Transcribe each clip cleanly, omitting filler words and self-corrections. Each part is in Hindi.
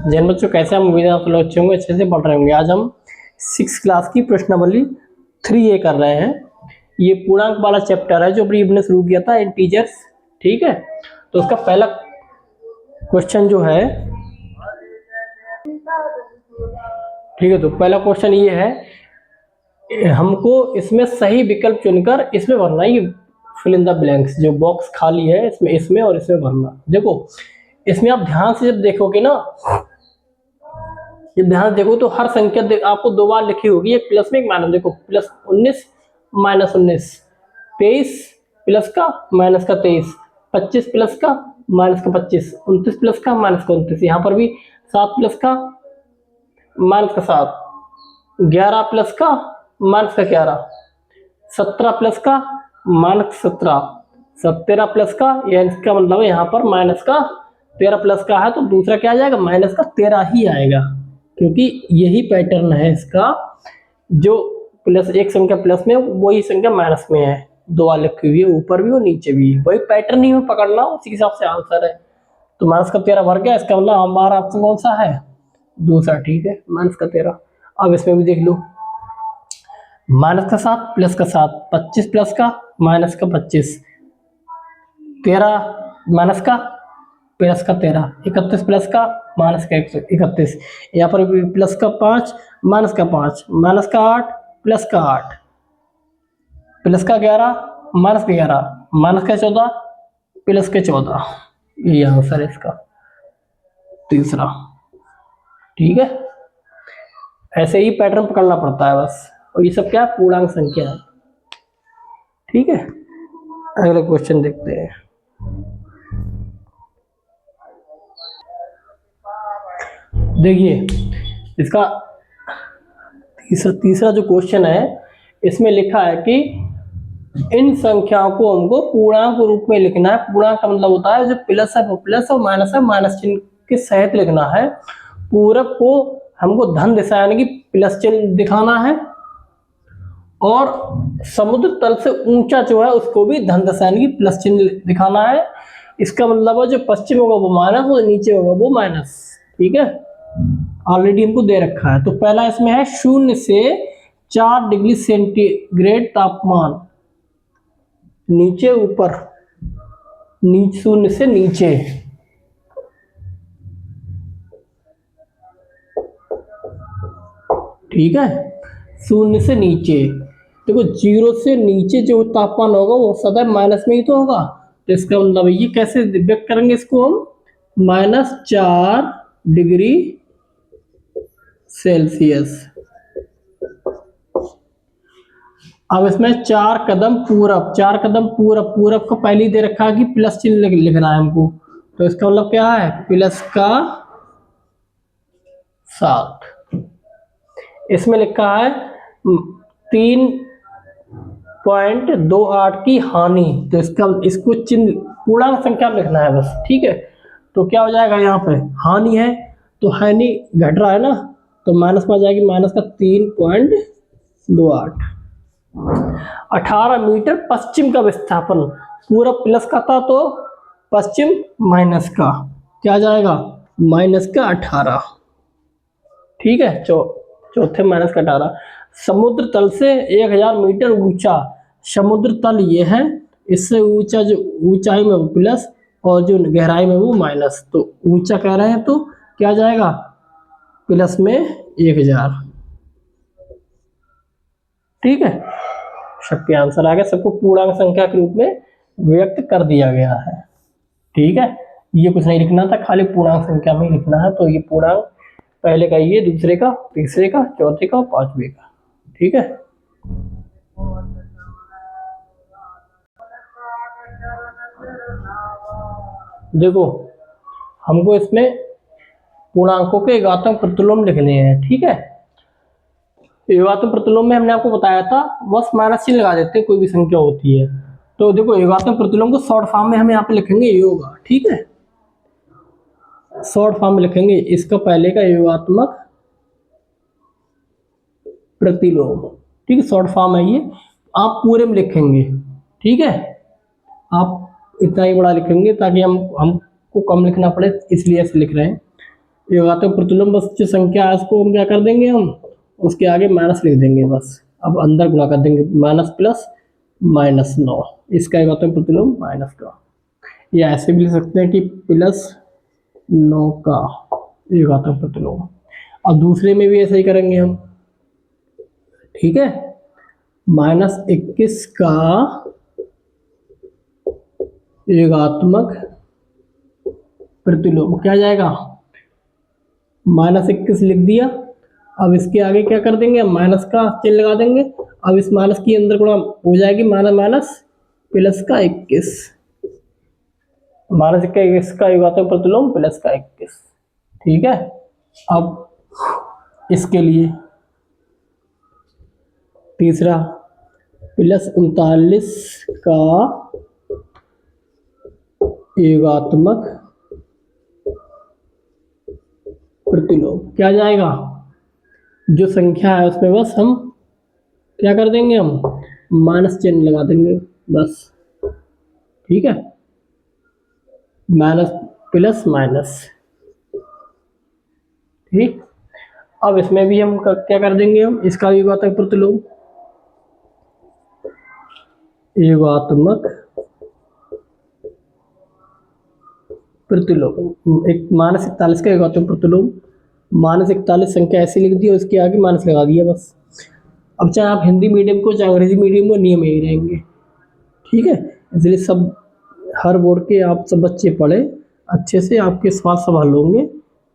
जिन बच्चों कैसे हम उम्मीद है आप लोग अच्छे होंगे, अच्छे से पढ़ रहे होंगे। आज हम 6 क्लास की प्रश्नावली 3A कर रहे हैं। ये पूर्णांक वाला चैप्टर है जो अभी हमने शुरू किया था, इंटीजर्स। ठीक है, तो उसका पहला क्वेश्चन जो है, ठीक है, तो पहला क्वेश्चन ये है, हमको इसमें सही विकल्प चुनकर इसमें भरना है। ये फिल इन द ब्लैंक्स, जो बॉक्स खाली है इसमें इसमें और इसमें भरना। देखो इसमें आप ध्यान से जब देखोगे ना, जब ध्यान से देखो तो हर संख्या आपको 2 बार लिखी होगी, एक प्लस में एक माइनस। देखो प्लस 19 माइनस 19, 23 प्लस का माइनस का 23, 25 प्लस का माइनस का 25, 29 प्लस का माइनस का 29। यहाँ पर भी 7 प्लस का माइनस का 7, 11 प्लस का माइनस का 11, 17 प्लस का माइनस 17, 17 प्लस का, या इसका मतलब यहाँ पर माइनस का 13 प्लस का है, तो दूसरा क्या आ जाएगा, माइनस का 13 ही आएगा, क्योंकि यही पैटर्न है इसका। जो प्लस एक संख्या प्लस में, वही संख्या माइनस में है, 2 लिखी हुई है, ऊपर भी और नीचे भी, वही पैटर्न ही में पकड़ना, उसी हिसाब से आंसर है। तो माइनस का 13 भर गया, इसका मतलब हमारा ऑप्शन कौन सा है, दूसरा। ठीक है, माइनस का 13। अब इसमें भी देख लो, माइनस का 7 प्लस का 7, 25 प्लस का माइनस का 25, 13 माइनस का प्लस का 13, 31 प्लस का माइनस का 31, यहाँ पर भी प्लस का 5 माइनस का 5, माइनस का 8 प्लस का 8, प्लस का 11 माइनस का 11, माइनस का 14 प्लस का 14। ये आंसर है इसका, तीसरा। ठीक है, ऐसे ही पैटर्न पकड़ना पड़ता है बस। और ये सब क्या है, पूर्णांक संख्या है। ठीक है, अगला क्वेश्चन देखते हैं। देखिए इसका तीसरा जो क्वेश्चन है, इसमें लिखा है कि इन संख्याओं को हमको पूर्णांक रूप में लिखना है। पूर्णांक का मतलब होता है जो प्लस है वो प्लस और माइनस है माइनस चिन्ह के सहित लिखना है। पूरक को हमको धन दिशा यानी कि प्लस चिन्ह दिखाना है, और समुद्र तल से ऊंचा जो है उसको भी धन दशा यानी कि प्लस चिन्ह दिखाना है। इसका मतलब है जो पश्चिम होगा वो माइनस और नीचे होगा वो माइनस। ठीक है, ऑलरेडी हमको दे रखा है। तो पहला इसमें है 0 से 4 डिग्री सेंटीग्रेड तापमान, नीचे ऊपर, नीचे 0 से नीचे। ठीक है, 0 से नीचे। देखो 0 से नीचे जो तापमान होगा वो सदैव माइनस में ही तो होगा। तो इसका मतलब ये कैसे व्यक्त करेंगे इसको हम, -4 डिग्री सेल्सियस। अब इसमें 4 कदम पूरब, 4 कदम पूरब, पूरब को पहले ही दे रखा है कि प्लस चिन्ह लिखना है हमको। तो इसका मतलब क्या है, प्लस का 7। इसमें लिखा है 3.28 की हानि। तो इसको चिन्ह पूर्णांक संख्या में लिखना है बस। ठीक है, तो क्या हो जाएगा, यहाँ पे हानि है तो हानि घट रहा है ना, तो माइनस में आ जाएगी, माइनस का 3.28। 18 मीटर पश्चिम का विस्थापन, पूरा प्लस का था तो पश्चिम माइनस का, क्या आ जाएगा, माइनस का 18। ठीक है, चौथे माइनस का 18। समुद्र तल से 1000 मीटर ऊंचा, समुद्र तल ये है, इससे ऊंचा जो ऊंचाई में वो प्लस और जो गहराई में वो माइनस। तो ऊंचा कह रहे हैं तो क्या जाएगा, प्लस में 1000। ठीक है, सबके आंसर आ गया। सबको पूर्णांक संख्या के रूप में व्यक्त कर दिया गया है। ठीक है, ये कुछ नहीं लिखना था, खाली पूर्णांक संख्या में ही लिखना है। तो ये पूर्णांक पहले का, ये दूसरे का, तीसरे का, चौथे का और पांचवे का। ठीक है, देखो हमको इसमें पूर्णांकों के एकात्मक प्रतिलोम लिखने हैं। ठीक है, एकात्मक प्रतिलोम में हमने आपको बताया था बस माइनस चिन्ह लगा देते हैं, कोई भी संख्या होती है। तो देखो एकात्मक प्रतिलोम को शॉर्ट फॉर्म में हम यहाँ पे लिखेंगे योगा। ठीक है, शॉर्ट फॉर्म में लिखेंगे इसका पहले का योगात्मक प्रतिलोम। ठीक है, शॉर्ट फॉर्म है ये, आप पूरे में लिखेंगे। ठीक है, आप इतना ही बड़ा लिखेंगे ताकि हमको कम लिखना पड़े, इसलिए ऐसे लिख रहे हैं। योगात्मक प्रतिलोम बस जो संख्या है उसको हम क्या कर देंगे, हम उसके आगे माइनस लिख देंगे बस। अब अंदर गुणा कर देंगे, माइनस प्लस माइनस 9, इसका योगात्मक प्रतिलोम माइनस का। या ऐसे भी लिख सकते हैं कि प्लस 9 का योगात्मक प्रतिलोम। अब दूसरे में भी ऐसा ही करेंगे हम, ठीक है। -21 का योगात्मक प्रतिलोम क्या जाएगा, -21 लिख दिया। अब इसके आगे क्या कर देंगे, माइनस का चिन्ह लगा देंगे। अब इस माइनस की अंदर गुणा हो जाएगी, माइनस माइनस प्लस का 21, -21 का योगात्मक प्रतिलोम प्लस का 21, ठीक है। अब इसके लिए तीसरा, +39 का योगात्मक प्रतिलोम क्या जाएगा, जो संख्या है उसमें बस हम क्या कर देंगे, हम माइनस चिन्ह लगा देंगे बस, ठीक है। माइनस प्लस माइनस, ठीक। अब इसमें भी हम क्या कर देंगे, हम इसका योगात्मक प्रतिलोम, योगात्मक प्रतिलोम एक -41 का योगात्मक प्रतिलोम, -41 संख्या ऐसी लिख दी और उसके आगे माइनस लगा दिया बस। अब चाहे आप हिंदी मीडियम को चाहे अंग्रेजी मीडियम को, नियम यही रहेंगे, ठीक है। इसलिए सब हर बोर्ड के आप सब बच्चे पढ़े अच्छे से, आपके सवाल सब हल होंगे,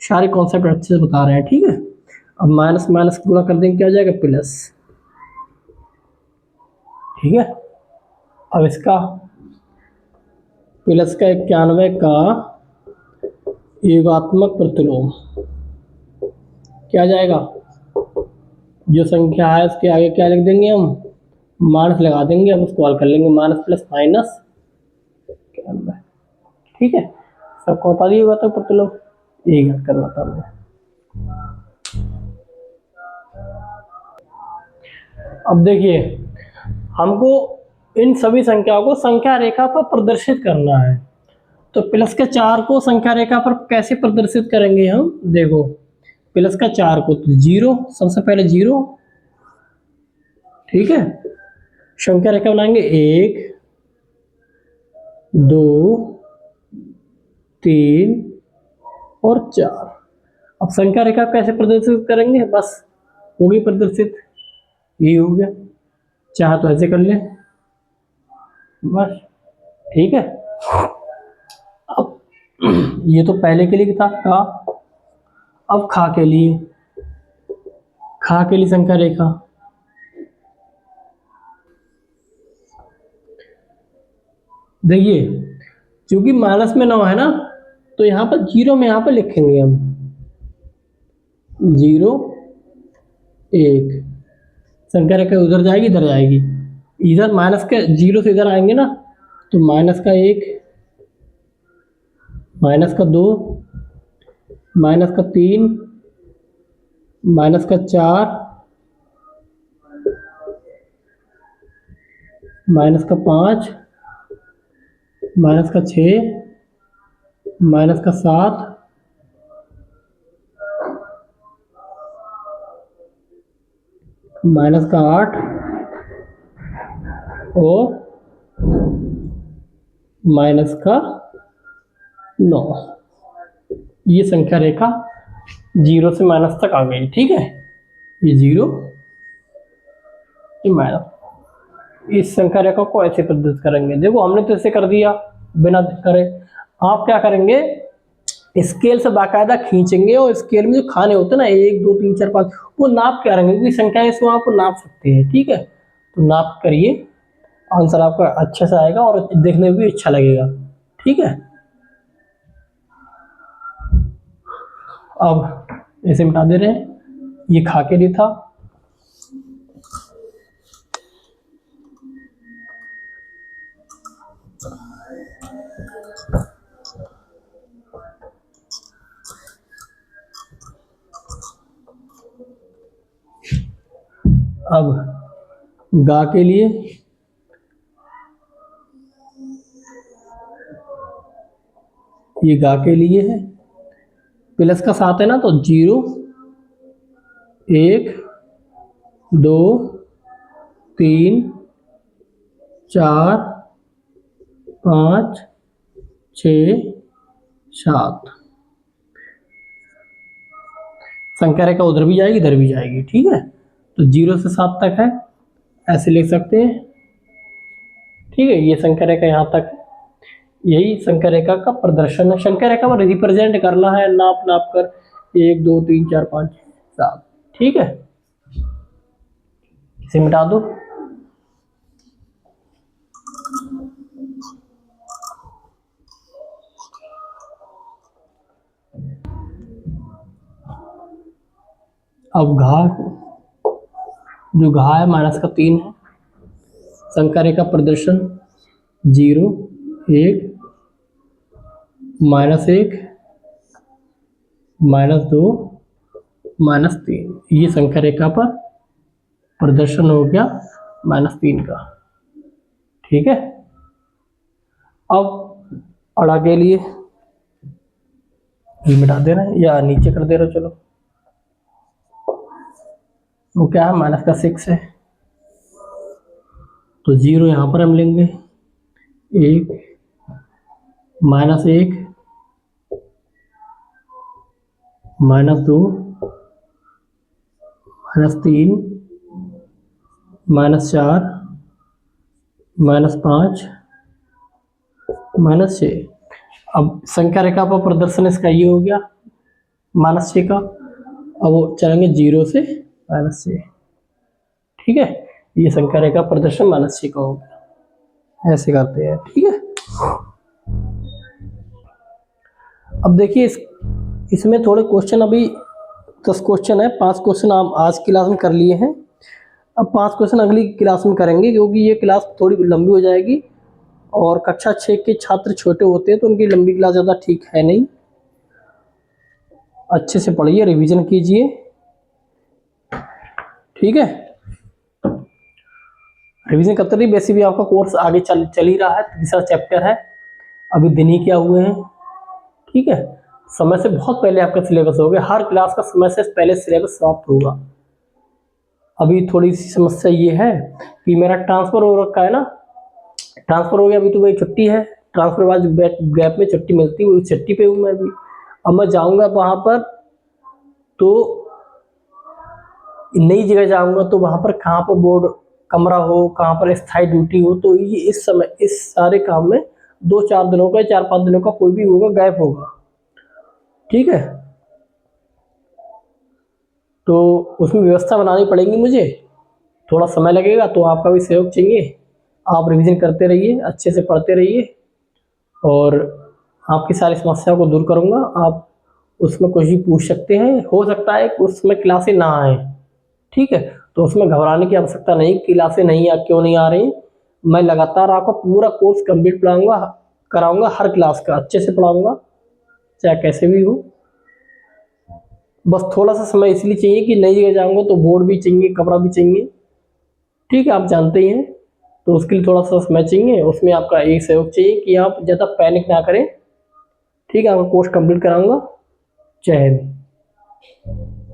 सारे कॉन्सेप्ट अच्छे से बता रहे हैं, ठीक है। अब माइनस माइनस गुणा कर देंगे, क्या हो जाएगा, प्लस, ठीक है। अब इसका प्लस का 91 का योगात्मक प्रतिलोम क्या जाएगा, जो संख्या है उसके आगे क्या लिख देंगे, हम माइनस लगा देंगे। अब उसको हल कर लेंगे, माइनस प्लस माइनस 91, ठीक है। सबको बता दिए योगात्मक प्रतिलोम, यही याद करना था हमें। अब देखिए, हमको इन सभी संख्याओं को संख्या रेखा पर प्रदर्शित करना है। तो प्लस के 4 को संख्या रेखा पर कैसे प्रदर्शित करेंगे हम, देखो प्लस का 4 को तो 0, सबसे पहले 0, ठीक है। संख्या रेखा बनाएंगे 1 2 3 और 4। अब संख्या रेखा कैसे प्रदर्शित करेंगे, बस होगी प्रदर्शित, ये हो गया, चाहे तो ऐसे कर ले बस, ठीक है। अब ये तो पहले के लिए था का, अब खा के लिए, खा के लिए संख्या रेखा, देखिए क्योंकि माइनस में 9 है ना, तो यहाँ पर 0 में यहाँ पर लिखेंगे हम 0 1, संख्या रेखा उधर जाएगी इधर जाएगी, इधर माइनस के 0 से इधर आएंगे ना, तो माइनस का 1, माइनस का 2, माइनस का 3, माइनस का 4, माइनस का 5, माइनस का 6, माइनस का 7, माइनस का 8 और माइनस का 9। ये संख्या रेखा 0 से माइनस तक आ गई, ठीक है। ये 0, ये माइनस, इस संख्या रेखा को ऐसे प्रदर्शित करेंगे। देखो हमने तो ऐसे कर दिया बिना करे, आप क्या करेंगे, स्केल से बाकायदा खींचेंगे और स्केल में जो खाने होते हैं ना 1 2 3 4 5, वो नाप के करेंगे, क्योंकि संख्याएं इसको आपको नाप सकते हैं, ठीक है। तो नाप करिए, आंसर आपका अच्छे से आएगा और देखने में भी अच्छा लगेगा, ठीक है। अब ऐसे मिटा दे रहे हैं, ये खा के लिए था। अब गा के लिए, ये गा के लिए है, प्लस का 7 है ना, तो 0 1 2 3 4 5 6 7। संख्या रेखा उधर भी जाएगी इधर भी जाएगी, ठीक है। तो 0 से 7 तक है, ऐसे लिख सकते हैं, ठीक है। ये संख्या रेखा यहाँ तक है, यही संख्या रेखा का प्रदर्शन है। संख्या रेखा पर रिप्रेजेंट करना है नाप नाप कर 1 2 3 4 5 7, ठीक है। इसे मिटा दो। अब जो घा है माइनस का 3 है। संख्या रेखा प्रदर्शन 0 1 -1 -2 -3, ये संख्या रेखा पर प्रदर्शन हो गया -3 का, ठीक है। अब अड़ा के लिए ये मिटा दे रहे हैं या नीचे कर दे रहे हो, चलो। वो क्या है, माइनस का 6 है, तो 0 यहाँ पर हम लेंगे, 1 -1 -2 -3 -4 -5 -6। अब संख्या रेखा पर प्रदर्शन इसका ये हो गया -6 का। अब वो चलेंगे 0 से -6, ठीक है। ये संख्या रेखा प्रदर्शन -6 का हो गया, ऐसे करते हैं, ठीक है। अब देखिए इसमें थोड़े क्वेश्चन, अभी 10 क्वेश्चन है, 5 क्वेश्चन आप आज क्लास में कर लिए हैं। अब 5 क्वेश्चन अगली क्लास में करेंगे, क्योंकि ये क्लास थोड़ी लंबी हो जाएगी और कक्षा 6 के छात्र छोटे होते हैं तो उनकी लंबी क्लास ज़्यादा ठीक है नहीं। अच्छे से पढ़िए, रिवीजन कीजिए, ठीक है। रिवीजन करते रहिए, वैसे भी आपका कोर्स आगे चल ही रहा है, तीसरा चैप्टर है, अभी दिन ही क्या हुए हैं, ठीक है। समय से बहुत पहले आपका सिलेबस हो गया, हर क्लास का समय से पहले सिलेबस समाप्त होगा। अभी थोड़ी सी समस्या ये है कि मेरा ट्रांसफ़र हो रखा है ना, ट्रांसफ़र हो गया, अभी तो भाई छुट्टी है, ट्रांसफ़र बाद गैप में छुट्टी मिलती है, उस छुट्टी पे हूँ मैं अभी। अब मैं जाऊँगा वहाँ पर, तो नई जगह जाऊँगा तो वहाँ पर कहाँ पर बोर्ड कमरा हो, कहाँ पर स्थायी ड्यूटी हो, तो ये इस समय इस सारे काम में 2-4 दिनों का, 4-5 दिनों का कोई भी होगा, गैप होगा, ठीक है। तो उसमें व्यवस्था बनानी पड़ेगी मुझे, थोड़ा समय लगेगा, तो आपका भी सहयोग चाहिए। आप रिवीजन करते रहिए, अच्छे से पढ़ते रहिए और आपकी सारी समस्याओं को दूर करूँगा। आप उसमें कुछ भी पूछ सकते हैं, हो सकता है उसमें क्लासें ना आए, ठीक है। तो उसमें घबराने की आवश्यकता नहीं, क्लासें नहीं क्यों नहीं आ रही, मैं लगातार आपको पूरा कोर्स कंप्लीट कराऊंगा, हर क्लास का अच्छे से पढ़ाऊंगा, चाहे कैसे भी हो। बस थोड़ा सा समय इसलिए चाहिए कि नई जगह जाऊंगा तो बोर्ड भी चाहिए, कमरा भी चाहिए, ठीक है, आप जानते ही हैं। तो उसके लिए थोड़ा सा समय चाहिए, उसमें आपका एक सहयोग चाहिए कि आप ज़्यादा पैनिक ना करें, ठीक है। आपका कोर्स कंप्लीट कराऊंगा। जय हिंद।